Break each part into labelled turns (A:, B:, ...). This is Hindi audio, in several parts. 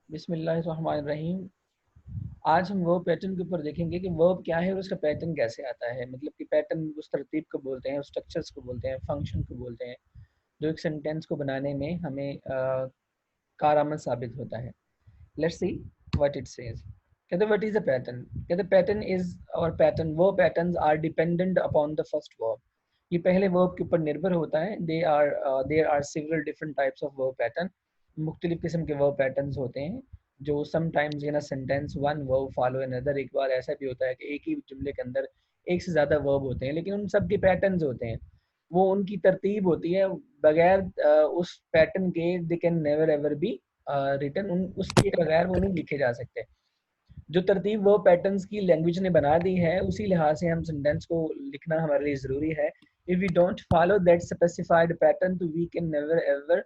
A: बिस्मिल्लाहिर्रहमानिर्रहीम। आज हम वर्ब पैटर्न के ऊपर देखेंगे कि वर्ब क्या है और उसका पैटर्न कैसे आता है। मतलब कि पैटर्न उस तरतीब को बोलते हैं, उस स्ट्रक्चर्स को बोलते हैं, फंक्शन को बोलते हैं, जो एक सेंटेंस को बनाने में हमें कारआमद साबित होता है। Let's see what it says. कहते व्हाट इज अ पैटर्न। कहते पैटर्न इज और पैटर्न वो patterns are dependent upon the first verb. ये पहले वर्ब के ऊपर निर्भर होता है। There are several different types of verb pattern. मुख्तलिफ किस्म के वर्ब पैटर्न्स होते हैं जो sometimes in a sentence one verb follow another. एक बार ऐसा भी होता है कि एक ही जुमले के अंदर एक से ज़्यादा वर्ब होते हैं, लेकिन उन सब के पैटर्न्स होते हैं। वो उनकी तरतीब होती है, बगैर उस पैटर्न के they can never ever be written. उन उसके बगैर वो नहीं लिखे जा सकते। जो तरतीब वो पैटर्न्स की लैंग्वेज ने बना दी है, उसी लिहाज से हम सेंटेंस को लिखना हमारे लिए ज़रूरी है। If we don't follow that specified pattern तो we can never ever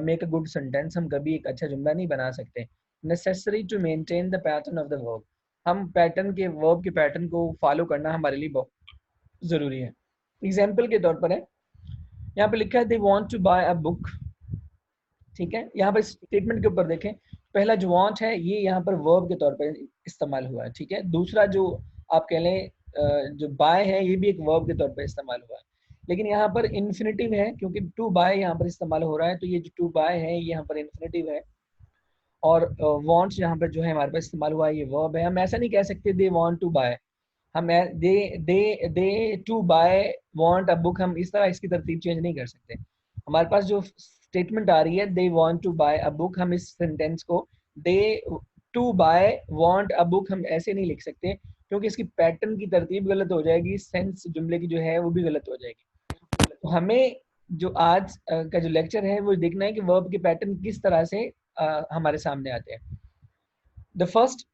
A: make a good sentence. हम कभी एक अच्छा जुमला नहीं बना सकते। Necessary to maintain the pattern of the verb. हम पैटर्न के वर्ब के पैटर्न को फॉलो करना हमारे लिए बहुत ज़रूरी है। एग्जाम्पल के तौर पर है, यहाँ पे लिखा है they want to buy a book. ठीक है, यहाँ पर स्टेटमेंट के ऊपर देखें, पहला जो वांट है ये यहाँ पर वर्ब के तौर पर इस्तेमाल हुआ है। ठीक है, दूसरा जो आप कह लें जो बाय है ये भी एक वर्ब के तौर पर इस्तेमाल हुआ है, लेकिन यहाँ पर इन्फिनेटिव है क्योंकि टू बाय यहाँ पर इस्तेमाल हो रहा है, तो ये जो टू बाय है ये यहाँ पर इन्फिनेटिव है। और वांट्स यहाँ पर जो है हमारे पास इस्तेमाल हुआ है ये वर्ब है। हम ऐसा नहीं कह सकते दे वांट टू बाय। हम they to buy want a book, हम इस तरह इसकी तरतीब चेंज नहीं कर सकते। हमारे पास जो स्टेटमेंट आ रही है they want to buy a book, हम इस सेंटेंस को they to buy want a book हम ऐसे नहीं लिख सकते, क्योंकि इसकी पैटर्न की तरतीब गलत हो जाएगी, सेंस जुमले की जो है वो भी गलत हो जाएगी। तो हमें जो आज का जो लेक्चर है वो देखना है कि वर्ब के पैटर्न किस तरह से हमारे सामने आते हैं। The first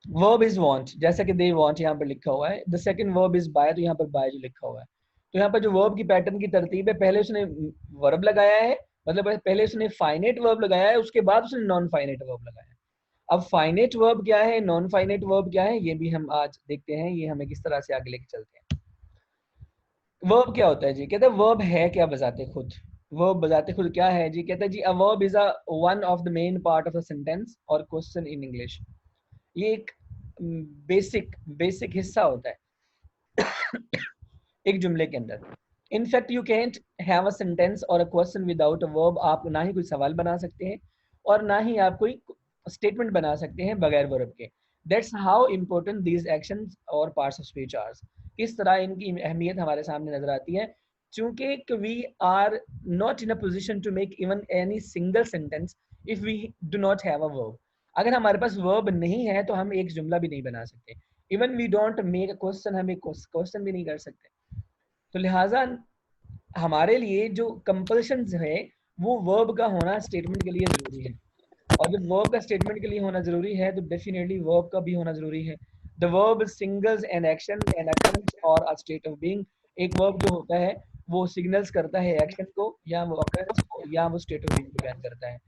A: verb is want, जैसा कि दे वांट यहाँ पर लिखा हुआ है। The second verb is by, तो यहाँ पर बाय जो लिखा हुआ है। तो यहाँ पर जो वर्ब की पैटर्न की तरतीब है, पहले उसने वर्ब लगाया है, मतलब पहले उसने फाइनेट वर्ब लगाया है, उसके बाद उसने नॉन फाइनेट वर्ब लगाया है। अब फाइनेट वर्ब क्या है, नॉन फाइनेट वर्ब क्या है, ये भी हम आज देखते हैं। ये हमें किस तरह से आगे लेके चलते हैं। वर्ब क्या होता है जी, कहते हैं वर्ब है क्या बजाते खुद। वर्ब बजाते खुद क्या है जी, कहते हैं जी a verb is a one of the main part of a sentence और क्वेश्चन इन इंग्लिश। ये एक बेसिक बेसिक हिस्सा होता है एक जुमले के अंदर। In fact you can't have a sentence और a question without a verb. आप ना ही कोई सवाल बना सकते हैं और ना ही आप कोई स्टेटमेंट बना सकते हैं बगैर वर्ब के। That's how important these actions और पार्ट्स ऑफ स्पीच आर। किस तरह इनकी अहमियत हमारे सामने नजर आती है, चूंकि we are not in a position to make even any single sentence if we do not have a verb. अगर हमारे पास वर्ब नहीं है तो हम एक जुमला भी नहीं बना सकते। Even we don't make a question, हम एक क्वेश्चन भी नहीं कर सकते। तो लिहाजा हमारे लिए जो कंपल्शन है वो वर्ब का होना स्टेटमेंट के लिए ज़रूरी है। और जब वर्ब का स्टेटमेंट के लिए होना ज़रूरी है तो डेफिनेटली वर्ब का भी होना ज़रूरी है। The verb signals an action an occurrence और अ स्टेट ऑफ बीइंग। एक वर्ब जो होता है वो सिग्नल्स करता है एक्शन को, या वो अकरेंस को, या वो स्टेट ऑफ बीइंग को बयान करता है।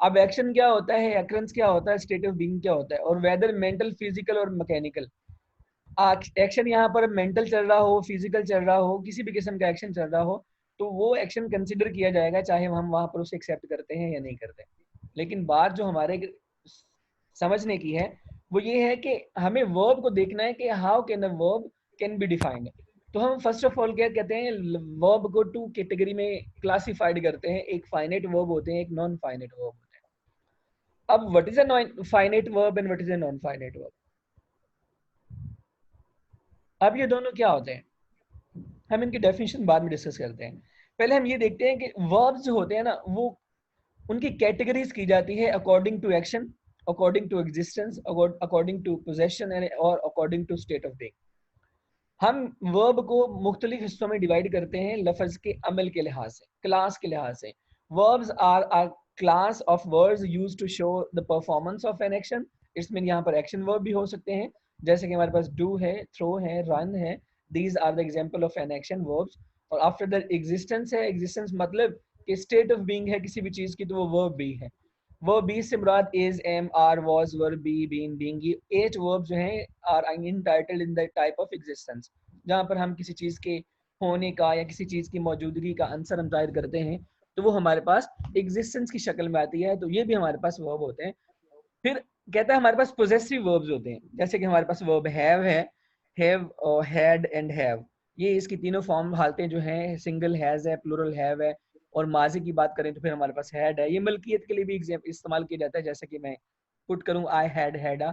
A: अब एक्शन क्या होता है, अकरेंस क्या होता है, स्टेट ऑफ बीइंग क्या होता है, और वेदर मेंटल, फिजिकल और मैकेनिकल। एक्शन यहाँ पर मेंटल चल रहा हो, फिजिकल चल रहा हो, किसी भी किस्म का एक्शन चल रहा हो, तो वो एक्शन कंसिडर किया जाएगा, चाहे हम वहां पर उसे एक्सेप्ट करते हैं या नहीं करते। लेकिन बात जो हमारे समझने की है वो ये है कि हमें वर्ब को देखना है कि how can a verb can be defined. तो हम फर्स्ट ऑफ ऑल क्या कहते हैं, वर्ब को टू कैटेगरी में क्लासिफाइड करते हैं। एक फाइनेट वर्ब होते हैं, एक नॉन फाइनेट वर्ब होते हैं। अब what is a finite verb and what is a non finite verb. अब ये दोनों क्या होते हैं, हम इनकी डेफिनेशन बाद में डिस्कस करते हैं। पहले हम ये देखते हैं कि वर्ब्स जो होते हैं ना, वो उनकी कैटेगरीज की जाती है according to action, according to existence, according to possession और according to state of being. हम वर्ब को मुख्तलिफ हिस्सों में डिवाइड करते हैं लफ्ज के अमल के लिहाज से, क्लास के लिहाज से। Verbs are a class of words used to show the performance of an action. इसमें यहाँ पर एक्शन वर्ब भी हो सकते हैं, जैसे कि हमारे पास डू है, थ्रो है, रन है। These are the example of an action verbs. और आफ्टर द एग्जिस्टेंस है, एग्जिस्टेंस मतलब कि स्टेट ऑफ बीइंग है किसी भी चीज की, तो वो वर्ब भी है। वर्ब बी से मुराद is, am, are, was, were, be, been, being. ये 8 वर्ब जो हैं are entitled in the type of existence, जहाँ पर हम किसी चीज के होने का या किसी चीज की मौजूदगी का आंसर हम जाहिर करते हैं, तो वो हमारे पास एग्जिस्टेंस की शक्ल में आती है। तो ये भी हमारे पास वर्ब होते हैं। फिर कहता है हमारे पास पोजेसिव वर्ब्स होते हैं, जैसे कि हमारे पास वर्ब हैव है, हैव और हैड एंड हैव, ये इसकी तीनों फॉर्म हालतें जो हैं, सिंगल हैज है, प्लूरल हैव है, और माजी की बात करें तो फिर हमारे पास हैड है। ये मलकियत के लिए भी इस्तेमाल किया जाता है, जैसे कि मैं पुट करूं आई हैड अ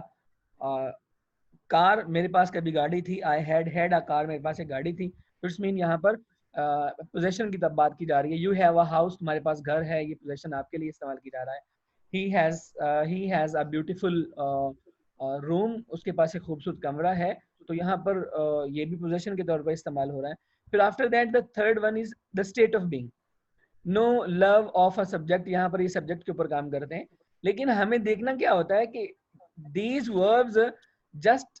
A: कार, मेरे पास कभी गाड़ी थी, आई हैड अ कार, मेरे पास एक गाड़ी थी। तो इट्स मीन यहाँ पर पोजेशन की तब बात की जा रही है। यू हैव अ हाउस, तुम्हारे पास घर है, ये पोजेशन आपके लिए इस्तेमाल की जा रहा है। He has a beautiful room, उसके पास एक खूबसूरत कमरा है, तो यहाँ पर ये भी पोजेशन के तौर पर इस्तेमाल हो रहा है। फिर after that the third one is the state of being. No love of a subject, यहाँ पर ये सब्जेक्ट के ऊपर काम करते हैं, लेकिन हमें देखना क्या होता है कि these verbs just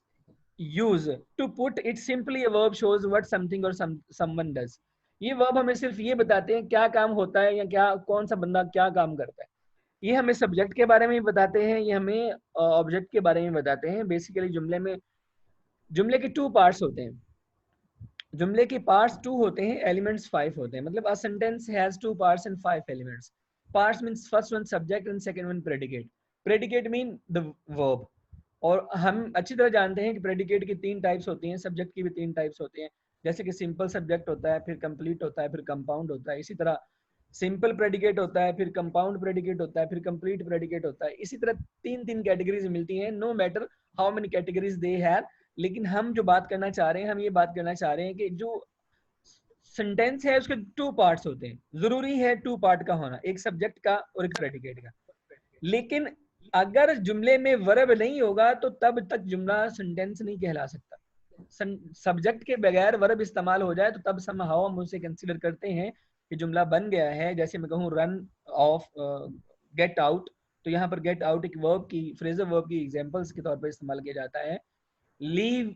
A: use to put it simply a verb shows what something or someone does। ये वर्ब हमें सिर्फ ये बताते हैं क्या काम होता है या क्या कौन सा बंदा क्या काम करता है। ये हमें सब्जेक्ट के बारे में बताते हैं, ये हमें ऑब्जेक्ट के बारे में बताते हैं। बेसिकली जुमले में, जुमले के टू पार्ट्स होते हैं, जुमले के पार्ट्स टू होते हैं, एलिमेंट्स फाइव होते हैं। मतलब a sentence has two parts and five elements. Parts means first one subject and second one predicate. Predicate mean the verb. और हम अच्छी तरह जानते हैं कि प्रेडिकेट की तीन टाइप्स होती हैं, सब्जेक्ट की भी तीन टाइप्स होती हैं। जैसे कि सिंपल सब्जेक्ट होता है, फिर कंप्लीट होता है, फिर कंपाउंड होता है। इसी तरह सिंपल प्रेडिकेट होता है, फिर कंपाउंड प्रेडिकेट होता है, फिर कंप्लीट प्रेडिकेट होता है। इसी तरह तीन तीन कैटेगरीज मिलती हैं, no matter how many categories they have. लेकिन हम जो बात करना चाह रहे हैं, हम ये बात करना चाह रहे हैं कि जो सेंटेंस है उसके टू पार्ट्स होते हैं। जरूरी है टू पार्ट का होना, एक सब्जेक्ट का और एक प्रेडिकेट का। लेकिन अगर जुमले में वर्ब नहीं होगा तो तब तक जुमला सेंटेंस नहीं कहला सकता। सब्जेक्ट के बगैर वर्ब इस्तेमाल हो जाए तो तब समहाउ हम उसे कंसीडर करते हैं कि जुमला बन गया है। जैसे मैं कहूँ रन ऑफ गेट आउट, तो यहाँ पर गेट आउट एक वर्ब की, फ्रेजल वर्ब की एग्जांपल्स के तौर पर इस्तेमाल किया जाता है। लीव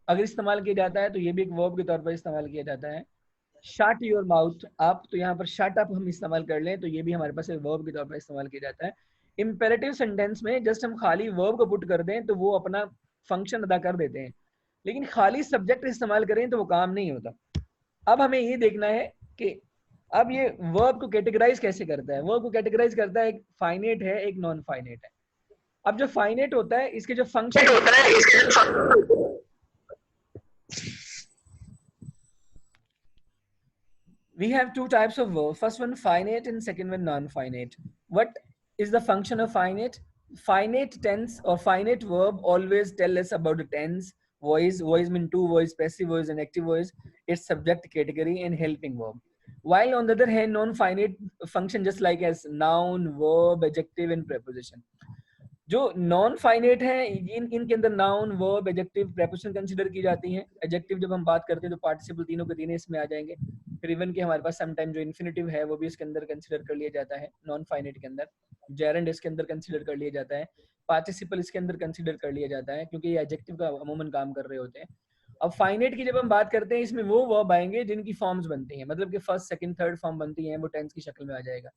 A: अगर इस्तेमाल किया जाता है तो ये भी एक वर्ब के तौर पर इस्तेमाल किया जाता है। शट योर माउथ अप, तो यहाँ पर शट अप हम इस्तेमाल कर लें तो ये भी हमारे पास एक वर्ब के तौर पर इस्तेमाल किया जाता है। इंपेरेटिव सेंटेंस में जस्ट हम खाली वर्ब को पुट कर दें तो वो अपना फंक्शन अदा कर देते हैं, लेकिन खाली सब्जेक्ट इस्तेमाल करें तो वो काम नहीं होता। अब हमें ये देखना है कि अब ये वर्ब को कैटेगराइज कैसे करता है। वर्ब को कैटेगराइज करता है, एक फाइनेट है, एक नॉन फाइनेट है। अब जो फाइनेट होता है इसके जो फंक्शन होता है we have two types of verb, first one finite and second one non-finite. What is the function of finite? Finite tense or finite verb always tell us about the tense, voice mean two voice, passive voice and active voice, its subject category and helping verb. While on the other hand non-finite function just like as noun, verb, adjective and preposition. जो नॉन फाइनेट है इनके अंदर noun, verb, adjective, preposition consider की जाती हैं। एडजेक्टिव जब हम बात करते हैं तो पार्टिसिपल तीनों के तीनों इसमें आ जाएंगे। फिर इवन के हमारे पास सम टाइम जो इन्फिनेटिव है वो भी इसके अंदर कंसीडर कर लिया जाता है नॉन फाइनेट के अंदर। जेरेंड इसके अंदर कंसीडर कर लिया जाता है, पार्टिसिपल इसके अंदर कंसीडर कर लिया जाता है क्योंकि ये एडजेक्टिव का अमूमन काम कर रहे होते हैं। अब फाइनेट की जब हम बात करते हैं इसमें वो वर्ब आएंगे जिनकी फॉर्म्स बनती हैं, मतलब कि फर्स्ट सेकंड थर्ड फॉर्म बनती हैं, वो टेंस की शक्ल में आ जाएगा।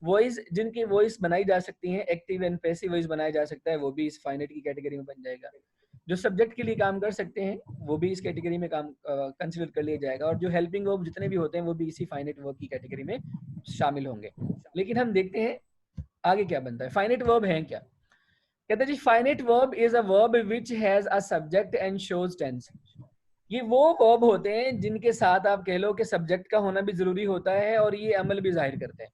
A: वॉइस जिनकी वॉइस बनाई जा सकती है, एक्टिव एंड पैसिव वॉइस बनाया जा सकता है, वो भी इस फाइनेट की कैटेगरी में बन जाएगा। जो सब्जेक्ट के लिए काम कर सकते हैं वो भी इस कैटेगरी में काम कंसीडर कर लिया जाएगा, और जो हेल्पिंग वर्ब जितने भी होते हैं वो भी इसी फाइनेट वर्ब की कैटेगरी में शामिल होंगे। लेकिन हम देखते हैं आगे क्या बनता है। फाइनेट वर्ब है क्या? कहते हैं जी finite verb is a verb which has a subject and shows tense. ये वो वर्ब होते हैं जिनके साथ आप कह लो कि सब्जेक्ट का होना भी जरूरी होता है और ये अमल भी जाहिर करते हैं,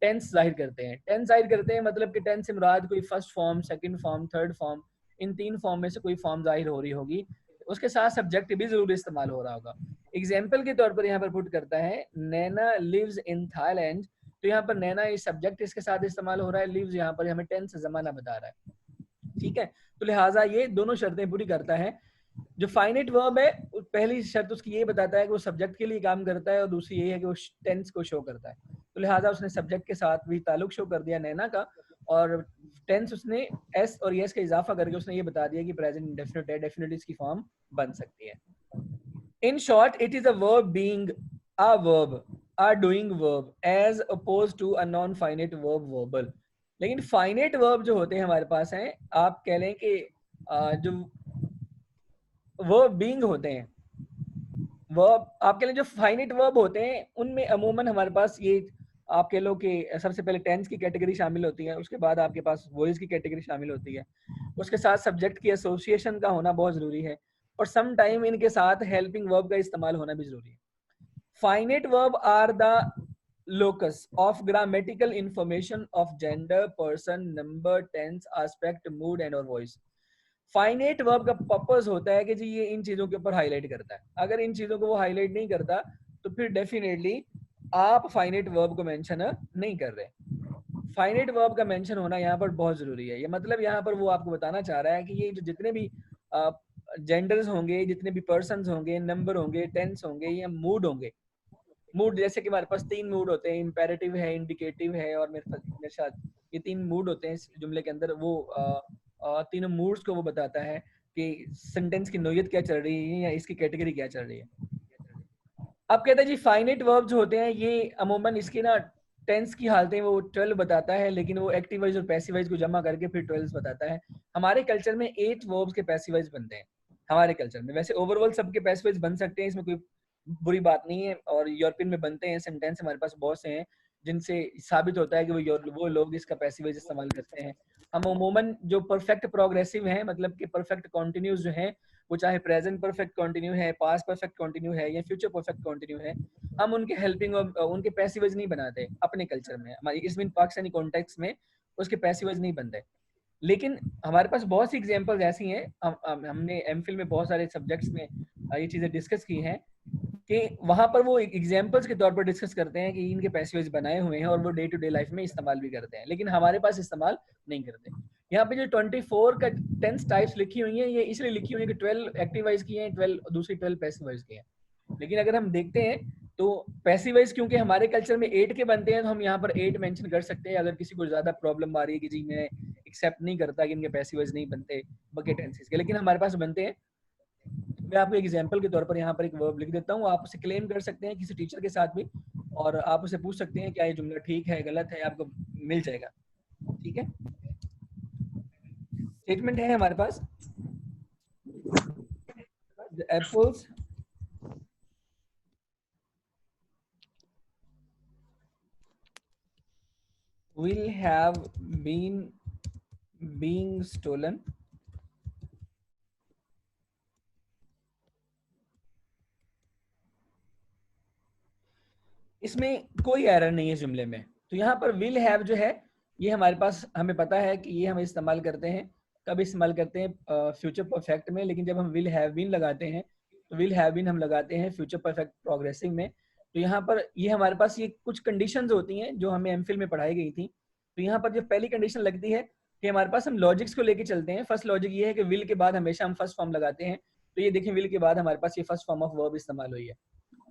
A: टेंस जाहिर करते हैं। टेंस जाहिर करते हैं मतलब कि टेंस से मुराद कोई first form, second form, third form, इन तीन फॉर्म में से कोई फॉर्म जाहिर हो रही होगी, उसके साथ सब्जेक्ट भी जरूर इस्तेमाल हो रहा होगा। एग्जाम्पल के तौर पर यहाँ पर पुट करता है नैना लिव्स इन थाईलैंड, तो यहाँ पर नैना इस सब्जेक्ट इसके साथ इस्तेमाल हो रहा है, लिव्स यहाँ पर हमें टेंस जमाना बता रहा है। ठीक है, तो लिहाजा ये दोनों शर्तें पूरी करता है। जो फाइनेट वर्ब है पहली शर्त उसकी ये बताता है कि वो सब्जेक्ट के लिए काम करता है, और दूसरी ये है कि वो टेंस को शो करता है। तो लिहाजा उसने सब्जेक्ट के साथ भी ताल्लुक शो कर दिया नैना का, और टेंस उसने एस और यस का इजाफा करके उसने ये बता दिया कि प्रेजेंट इंडेफिनिट है, डेफिनेट इसकी फॉर्म बन सकती है। In short it is a verb being a verb, a doing verb as oppose to a non finite verb verbal. लेकिन फाइनेट वर्ब जो होते हैं हमारे पास हैं, आप कह लें कि जो वर्ब बीइंग होते हैं, वर्ब आपके लिए जो फाइनेट वर्ब होते हैं उनमें अमूमन हमारे पास ये आप कह लो कि सबसे पहले टेंस की कैटेगरी शामिल होती है, उसके बाद आपके पास वॉइस की कैटेगरी शामिल होती है, उसके साथ सब्जेक्ट की एसोसिएशन का होना बहुत जरूरी है, और सम टाइम इनके साथ हेल्पिंग वर्ब का इस्तेमाल होना भी जरूरी है। Finite verb are the locus of grammatical information of gender, person, number, tense, aspect, mood and or voice. Finite verb का पर्पस होता है कि जी ये इन चीजों के ऊपर हाईलाइट करता है। अगर इन चीजों को वो हाईलाइट नहीं करता तो फिर डेफिनेटली आप फाइनाइट वर्ब को मेंशन नहीं कर रहे। फाइनाइट वर्ब का मेंशन होना यहाँ पर बहुत जरूरी है। ये मतलब यहाँ पर वो आपको बताना चाह रहा है कि ये जो जितने भी जेंडर्स होंगे, जितने भी पर्सन्स होंगे, नंबर होंगे, टेंस होंगे या मूड होंगे। मूड जैसे कि हमारे पास 3 मूड होते हैं, इंपेरेटिव है, इंडिकेटिव है और मेरे साथ ये 3 मूड होते हैं इस जुमले के अंदर। वो तीनों मूड्स को वो बताता है कि सेंटेंस की नोयत क्या चल रही है या इसकी कैटेगरी क्या चल रही है। अब कहते हैं जी फाइनाइट वर्ब जो होते हैं ये अमूमन इसकी ना टेंस की हालतें वो 12 बताता है, लेकिन वो एक्टिव वाइज और पैसिव वाइज को जमा करके फिर 12 बताता है। हमारे कल्चर में 8 वर्ब्स के पैसिव वाइज बनते हैं हमारे कल्चर में। वैसे ओवरऑल सबके पैसिव वाइज बन सकते हैं, इसमें कोई बुरी बात नहीं है, और यूरोपियन में बनते हैं सेंटेंस हमारे पास बहुत से हैं जिनसे साबित होता है कि वो लोग इसका पैसिव वाइज इस्तेमाल करते हैं। हम अमूमन जो परफेक्ट प्रोग्रेसिव हैं, मतलब कि परफेक्ट कॉन्टिन्यूज जो हैं, वो चाहे प्रेजेंट परफेक्ट कंटिन्यू है, पास्ट परफेक्ट कंटिन्यू है या फ्यूचर परफेक्ट कंटिन्यू है, हम उनके हेल्पिंग उनके पैसिवज नहीं बनाते अपने कल्चर में। हमारी इसमें पाकिस्तानी कॉन्टेक्स्ट में उसके पैसिवज नहीं बनते। लेकिन हमारे पास बहुत सी एग्जांपल्स ऐसी हैं, हमने एमफिल में बहुत सारे सब्जेक्ट्स में ये चीजें डिस्कस की हैं कि वहां पर वो एग्जांपल्स के तौर पर डिस्कस करते हैं कि इनके पैसिवज बनाए हुए हैं और वो डे टू डे लाइफ में इस्तेमाल भी करते हैं, लेकिन हमारे पास इस्तेमाल नहीं करते। यहाँ पे जो 24 का टेंस टाइप्स लिखी हुई हैं, ये इसलिए लिखी हुई है कि 12 एक्टिवाइज की हैं, 12 दूसरी 12 पैसिवाइज की हैं। लेकिन अगर हम देखते हैं तो पैसिवाइज क्योंकि हमारे कल्चर में 8 के बनते हैं, तो हम यहाँ पर 8 मेंशन कर सकते हैं। अगर किसी को ज्यादा प्रॉब्लम आ रही है कि जी मैं एक्सेप्ट नहीं करता कि इनके पैसिवाइज नहीं बनते बकेट टेंसेस के, लेकिन हमारे पास बनते हैं। मैं आपको एग्जांपल के तौर पर यहाँ पर एक वर्ब लिख देता हूँ, आप उसे क्लेम कर सकते हैं किसी टीचर के साथ भी, और आप उसे पूछ सकते हैं क्या ये जुमला ठीक है गलत है, आपको मिल जाएगा। ठीक है, स्टेटमेंट है हमारे पास, the apples will have been being stolen इसमें कोई एरर नहीं है जुमले में। तो यहाँ पर विल हैव जो है ये हमारे पास हमें पता है कि ये हम इस्तेमाल करते हैं, कब इस्तेमाल करते हैं फ्यूचर परफेक्ट में, लेकिन जब हम विल हैव बीन लगाते हैं तो विल हैव बीन हम लगाते हैं फ्यूचर परफेक्ट प्रोग्रेसिव में। तो यहाँ पर ये हमारे पास ये कुछ कंडीशंस होती हैं जो हमें एमफिल में पढ़ाई गई थी। तो यहाँ पर जो पहली कंडीशन लगती है कि हमारे पास हम लॉजिक्स को लेके चलते हैं। फर्स्ट लॉजिक ये है कि विल के बाद हमेशा हम फर्स्ट फॉर्म लगाते हैं। तो ये देखें विल के बाद हमारे पास ये फर्स्ट फॉर्म ऑफ वर्ब इस्तेमाल हुई है।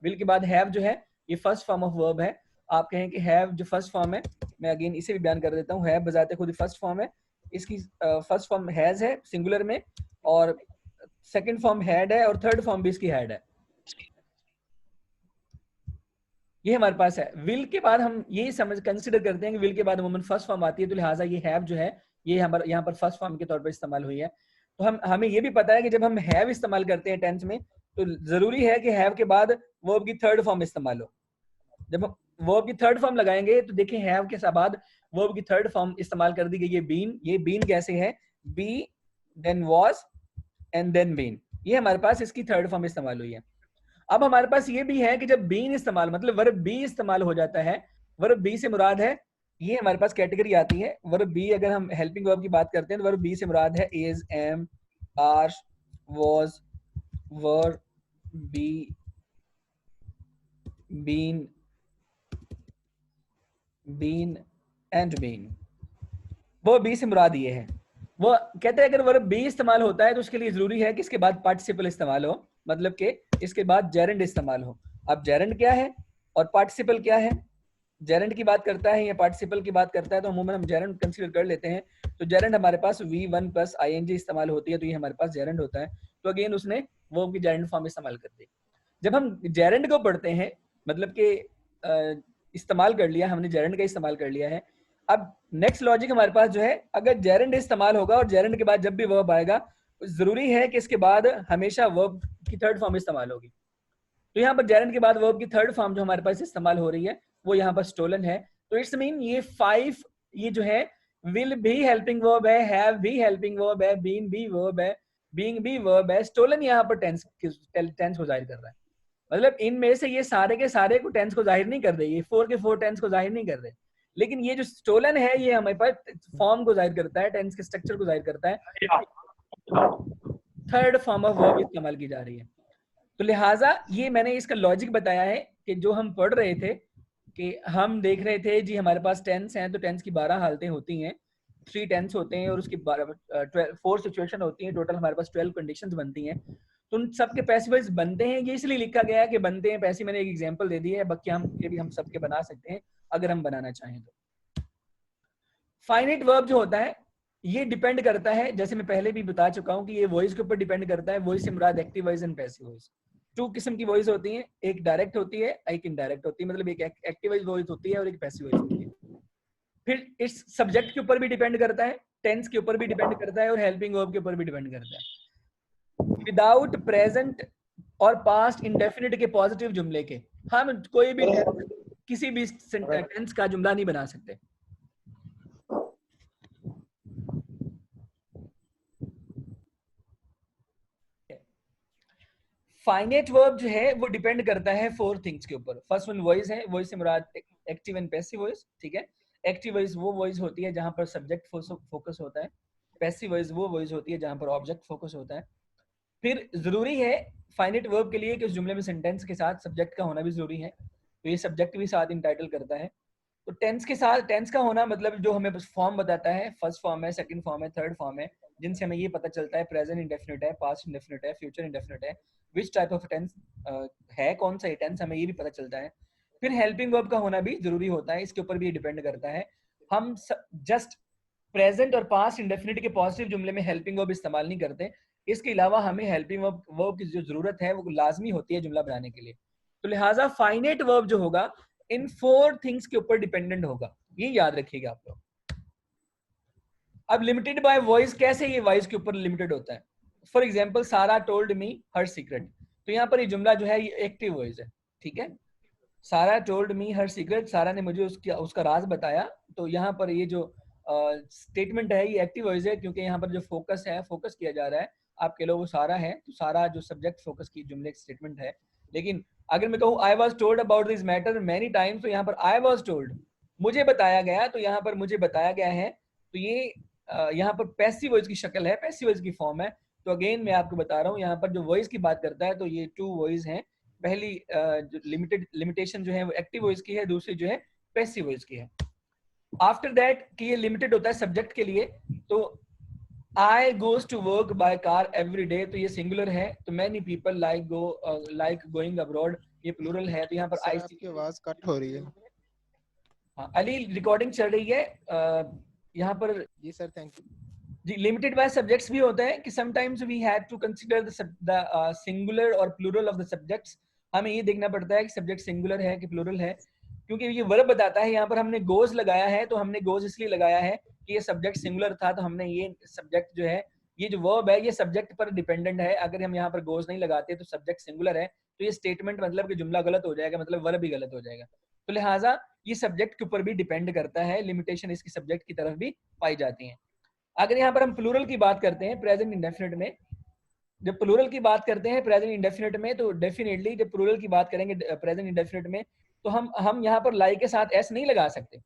A: विल के बाद हैव जो है ये फर्स्ट फॉर्म ऑफ वर्ब है। आप कहें कि हैव जो फर्स्ट फॉर्म है, मैं अगेन इसे भी बयान कर देता हूँ, हैव बजाते खुद फर्स्ट फॉर्म है, इसकी फर्स्ट फॉर्म हैज है सिंगुलर में, और सेकंड फॉर्म हैड है, और थर्ड फॉर्म भी इसकी हैड है। ये हमारे पास है। विल के बाद हम ये समझ कंसिडर करते हैं कि विल के बाद अमूमन फर्स्ट फॉर्म आती है, तो लिहाजा ये हैव जो है ये हमारे यहाँ पर फर्स्ट फॉर्म के तौर पर इस्तेमाल हुई है। तो हमें ये भी पता है कि जब हम हैव इस्तेमाल करते हैं टेंस में तो जरूरी है कि हैव के बाद वर्ब की थर्ड फॉर्म इस्तेमाल हो। जब हम वर्ब की थर्ड फॉर्म लगाएंगे तो देखिए हैव के बाद वर्ब की थर्ड फॉर्म इस्तेमाल कर दी गई है बीन। ये बीन कैसे है, be then was and then been, ये हमारे पास इसकी थर्ड फॉर्म इस्तेमाल हुई है। अब हमारे पास ये भी है कि जब बीन इस्तेमाल मतलब वर्ब बी इस्तेमाल हो जाता है, वर्ब बी से मुराद है, ये हमारे पास कैटेगरी आती है वर्ब बी। अगर हम हेल्पिंग वर्ब की बात करते हैं तो वर्ब बी से मुराद है is, am, are, was, were, be, been, been and been. वो बी से मुराद ये है। वो कहते हैं अगर वर्ब बी इस्तेमाल होता है तो उसके लिए जरूरी है कि इसके बाद पार्टिसिपल इस्तेमाल हो, मतलब कि इसके बाद जेरेंड इस्तेमाल हो। अब जेरेंड क्या है और पार्टिसिपल क्या है? जेरेंड की बात करता है या पार्टिसिपल की बात करता है तो अमूमन हम जेरेंड कंसीडर कर लेते हैं। तो जेरेंड हमारे पास V1 प्लस ING इस्तेमाल होती है, तो ये हमारे पास जेरेंड होता है। तो अगेन उसने वर्ब की जेरेंड फॉर्म इस्तेमाल कर दी। जब हम जेरेंड को पढ़ते हैं मतलब कि इस्तेमाल कर लिया हमने, जेरेंड का इस्तेमाल कर लिया है। अब नेक्स्ट लॉजिक हमारे पास जो है, अगर जेरेंड इस्तेमाल होगा और जेरेंड के बाद जब भी वर्ब आएगा जरूरी है कि इसके बाद हमेशा वर्ब की थर्ड फॉर्म इस्तेमाल होगी। तो यहाँ पर जेरेंड के बाद वर्ब की थर्ड फॉर्म जो हमारे पास इस्तेमाल हो रही है वो यहाँ पर स्टोलन है। तो इट्स मीन ये 5 ये जो है विल भी हेल्पिंग वर्ब है, हैव भी हेल्पिंग वर्ब है, बीन भी वर्ब है, बीइंग भी वर्ब है, स्टोलन यहाँ पर टेंस को जाहिर कर रहा है। मतलब इनमें से ये सारे के सारे को टेंस को जाहिर नहीं कर रहे, ये 4 के 4 टेंस को जाहिर नहीं कर रहे, लेकिन ये जो स्टोलन है ये हमारे पास फॉर्म को जाहिर करता है, टेंस के स्ट्रक्चर को जाहिर करता है। थर्ड फॉर्म ऑफ वर्ब इस्तेमाल की जा रही है। तो लिहाजा ये मैंने इसका लॉजिक बताया है कि जो हम पढ़ रहे थे कि हम देख रहे थे जी हमारे पास टेंस हैं, तो टेंस की 12 हालतें होती हैं, 3 टेंस होते हैं और उसकी 4 सिचुएशन होती हैं, टोटल हमारे पास 12 कंडीशंस बनती हैं। तो उन सबके पैसिव वॉइस बनते हैं, ये इसलिए लिखा गया है कि बनते हैं पैसिव, मैंने एक एग्जांपल दे दी है, बाकी हम ये भी हम सबके बना सकते हैं अगर हम बनाना चाहें तो। फाइनाइट वर्ब जो होता है ये डिपेंड करता है, जैसे मैं पहले भी बता चुका हूं कि ये वॉइस के ऊपर डिपेंड करता है। वॉइस से मुराद active voice and passive voice. 2 किस्म की वॉइस होती है, एक डायरेक्ट होती है, एक इनडायरेक्ट होती है, मतलब एक एक्टिव वॉइस होती है और एक पैसिव वॉइस होती है। फिर इस सब्जेक्ट के ऊपर भी डिपेंड करता है, टेंस के ऊपर भी डिपेंड करता है और हेल्पिंग वर्ब के ऊपर भी डिपेंड करता है। विदाउट प्रेजेंट और पास्ट इंडेफिनिट के पॉजिटिव जुमले के हम कोई भी किसी भी टेंस का जुमला नहीं बना सकते। फाइनाइट वर्ब जो है वो डिपेंड करता है 4 थिंग्स के ऊपर। फर्स्ट वन वॉइस है, वॉइस से मुराद एक्टिव एंड पैसिव वॉइस, ठीक है। एक्टिव वॉइस वो वॉइस होती है जहां पर सब्जेक्ट फोकस होता है, पैसिव वॉइस वो वॉइस होती है जहां पर ऑब्जेक्ट फोकस होता है। फिर जरूरी है फाइनाइट वर्ब के लिए कि उस जुमले में सेंटेंस के साथ सब्जेक्ट का होना भी जरूरी है, तो ये सब्जेक्ट भी साथ इंटाइटल करता है। तो टेंस के साथ टेंस का होना मतलब जो हमें फॉर्म बताता है, फर्स्ट फॉर्म है, सेकंड फॉर्म है, थर्ड फॉर्म है, जिनसे हमें ये पता चलता है प्रेजेंट इंडेफिनिट है, पास्ट इंडेफिनिट है, फ्यूचर इंडेफिनिट है, विच टाइप ऑफ टेंस है, कौन सा टेंस, हमें ये भी पता चलता है। फिर हेल्पिंग वर्ब का होना भी जरूरी होता है, इसके ऊपर भी डिपेंड करता है। हम जस्ट प्रेजेंट और पास्ट इंडेफिनिट के पॉजिटिव जुमले में हेल्पिंग वर्ब इस्तेमाल नहीं करते, इसके अलावा हमें हेल्पिंग वर्ब की जो जरूरत है वो लाजमी होती है जुमला बनाने के लिए। तो लिहाजा फाइनाइट वर्ब जो होगा इन 4 थिंग्स के ऊपर डिपेंडेंट होगा, ये याद रखिएगा आप लोग। अब लिमिटेड बाय वॉइस, कैसे ये वॉइस के ऊपर लिमिटेड होता है? फॉर एग्जांपल सारा टोल्ड मी हर सीक्रेट, तो यहाँ पर ये जुमला जो है ये एक्टिव वॉइस है, ठीक है। सारा टोल्ड मी हर सीक्रेट, सारा ने मुझे उसका राज बताया, तो यहाँ पर ये जो स्टेटमेंट है ये एक्टिव वॉइस है, क्योंकि यहाँ पर जो फोकस है, फोकस किया जा रहा है, आप कह लो वो सारा है, तो सारा जो सब्जेक्ट फोकस की जुमले स्टेटमेंट है। लेकिन अगर मैं कहूँ I was told about this matter many times, तो यहाँ पर आई वॉज टोल्ड मुझे बताया गया, तो यहाँ पर मुझे बताया गया है, तो ये यहाँ पर पैसिव वॉइस की शक्ल है, पैसिव वॉइस की फॉर्म है। तो अगेन मैं आपको बता रहा हूँ, यहाँ पर जो वॉइस की बात करता है तो ये 2 वॉइस हैं। पहली जो लिमिटेशन जो है वो एक्टिव वॉइस की है, दूसरी जो है पैसिव वॉइस की है। आफ्टर दैट कि ये लिमिटेड होता है सब्जेक्ट के लिए, तो I goes to work by car every day, तो ये सिंगुलर है। तो many people like going abroad, ये प्लूरल है, तो यहाँ पर आई
B: आपकी आवाज कट हो रही है।
A: हाँ अली रिकॉर्डिंग चल रही है यहाँ पर।
B: जी सर, थैंक यू
A: जी, लिमिटेड बाय सब्जेक्ट्स भी होता है कि sometimes we have to consider the singular और प्लूरल ऑफ द सब्जेक्ट्स। हमें ये देखना पड़ता है कि सब्जेक्ट सिंगुलर है कि प्लूरल है, क्योंकि ये वर्ब बताता है। यहाँ पर हमने गोज लगाया है, तो हमने गोज इसलिए लगाया है कि ये सब्जेक्ट सिंगुलर था, तो हमने ये सब्जेक्ट जो है, ये जो वर्ब है ये सब्जेक्ट पर डिपेंडेंट है। अगर हम यहाँ पर गोज नहीं लगाते तो सब्जेक्ट सिंगुलर है, तो ये स्टेटमेंट मतलब कि जुमला गलत हो जाएगा, मतलब वर्ब भी गलत हो जाएगा। तो लिहाजा ये सब्जेक्ट के ऊपर भी डिपेंड करता है, लिमिटेशन इसकी सब्जेक्ट की तरफ भी पाई जाती है। अगर यहाँ पर हम प्लूरल की बात करते हैं प्रेजेंट इंडेफिनिट में, जब प्लूरल की बात करते हैं प्रेजेंट इंडेफिनिट में, तो डेफिनेटली जब प्लूरल की बात करेंगे प्रेजेंट इंडेफिनिट में, तो हम यहाँ पर लाइक के साथ एस नहीं लगा सकते,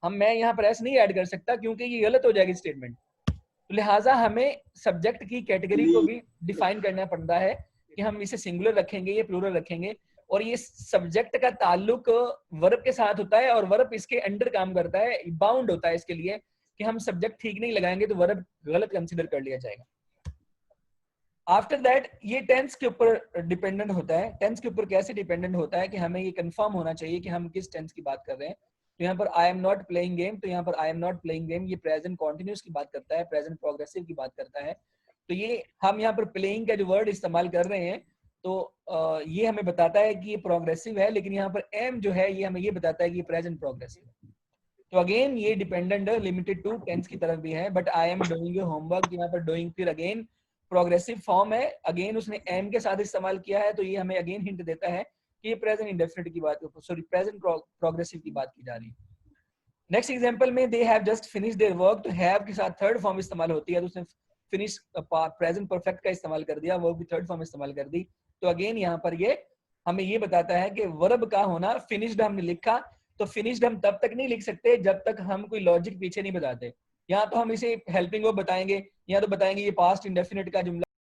A: मैं यहाँ पर एस नहीं ऐड कर सकता, क्योंकि ये गलत हो जाएगी स्टेटमेंट। तो लिहाजा हमें सब्जेक्ट की कैटेगरी को भी डिफाइन करना पड़ता है कि हम इसे सिंगुलर रखेंगे, ये प्लूरल रखेंगे, और ये सब्जेक्ट का ताल्लुक वर्ब के साथ होता है और वर्ब इसके अंडर काम करता है, बाउंड होता है इसके लिए कि हम सब्जेक्ट ठीक नहीं लगाएंगे तो वर्ब गलत कंसीडर कर लिया जाएगा। आफ्टर दैट ये टेंस के ऊपर डिपेंडेंट होता है। टेंस के ऊपर कैसे डिपेंडेंट होता है कि हमें ये कंफर्म होना चाहिए कि हम किस टेंस की बात कर रहे हैं। तो यहाँ पर I am not playing game, तो यहाँ पर I am not playing game ये प्रेजेंट कॉन्टिन्यूस की बात करता है, प्रेजेंट प्रोग्रेसिव की बात करता है। तो ये हम यहाँ पर प्लेइंग का जो वर्ड इस्तेमाल कर रहे हैं, तो ये हमें बताता है कि ये प्रोग्रेसिव है, लेकिन यहाँ पर एम जो है ये हमें ये बताता है कि ये प्रेजेंट प्रोग्रेसिव है। तो अगेन ये डिपेंडेंट लिमिटेड टू टेंस की तरफ भी है। But I am doing your homework, यहाँ पर डूइंग फिर अगेन प्रोग्रेसिव फॉर्म है, अगेन उसने एम के साथ इस्तेमाल किया है, तो ये हमें अगेन हिंट देता है कि ये प्रेजेंट इंडेफिनिट की बात, सॉरी प्रेजेंट प्रोग्रेसिव की बात की जा रही है। नेक्स्ट एग्जांपल में they have just finished their work, तो हैव के साथ थर्ड फॉर्म इस्तेमाल होती है, तो उसने फिनिश प्रेजेंट परफेक्ट का इस्तेमाल कर दिया, वर्ब की थर्ड फॉर्म इस्तेमाल कर दी। तो अगेन यहाँ पर ये हमें ये बताता है कि वर्ब का होना, फिनिश्ड हमने लिखा, तो फिनिश्ड हम तब तक नहीं लिख सकते जब तक हम कोई लॉजिक पीछे नहीं बताते। यहाँ तो हम इसे हेल्पिंग वर्ब बताएंगे, या तो बताएंगे ये पास्ट इंडेफिनिट का जुमला